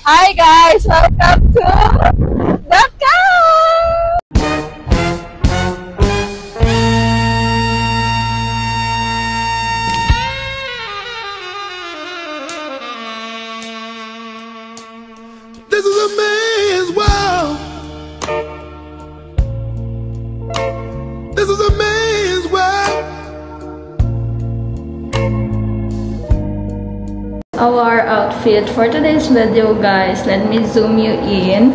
Hi guys! Welcome to the camp! This is a man's world. This is a man's world. Our outfit for today's video, guys, let me zoom you in.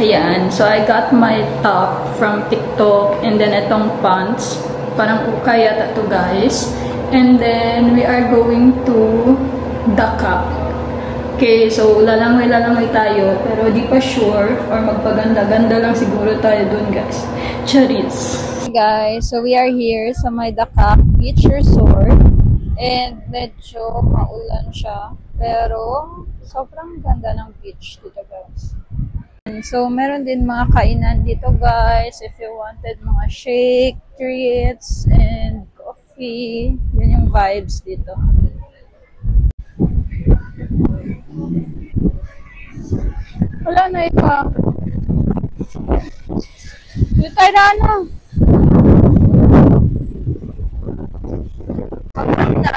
Ayan, so I got my top from TikTok and then itong pants. Parang ukay yata to, guys. And then we are going to Dakar. Okay, so lalangoy tayo pero di pa sure or magpaganda-ganda lang siguro tayo dun, guys. Charis. Guys, so we are here sa may Dakar Beach Resort. And medyo maulan siya. Pero sobrang ganda ng beach dito, guys. And so meron din mga kainan dito, guys. If you wanted mga shake, treats, and coffee. Yun yung vibes dito. Wala na iba. Dito tayo na.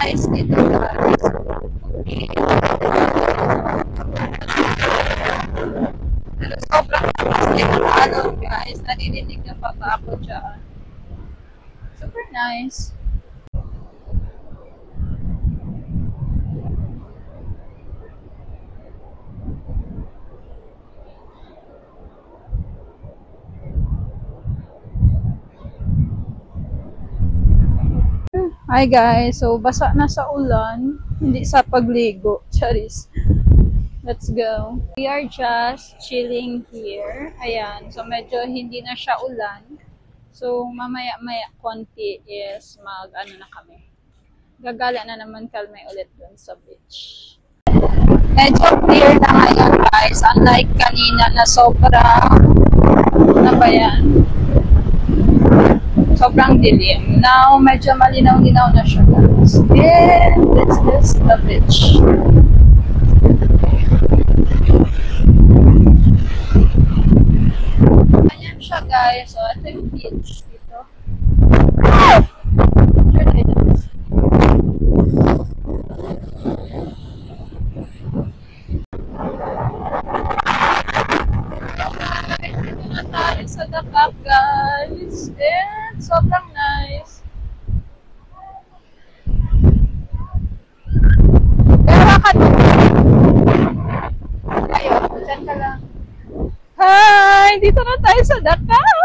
Nice dito, guys. Pero sobrang lakas din ang alon, guys. Narinig na pa ba ako dyan. Super nice. Hi guys, so basa na sa ulan, hindi sa pagligo, charis. Let's go. We are just chilling here. Ayan, so medyo hindi na siya ulan. So mamaya-maya konti is mag-ano na kami. Gagala na naman kalmay ulit dun sa beach. Medyo clear na ngayon, guys. Unlike kanina na sobrang, ano ba yan? Sobrang dilim. Now, medyo malinaw-linaw na siya, guys. And this is the beach. Ayan siya, guys. So, ito yung beach dito. Dito na tayo sa Dakar, guys. And sobrang nice. Pero ka ayaw, dyan ka lang. Hi! Dito na tayo sa Dakar!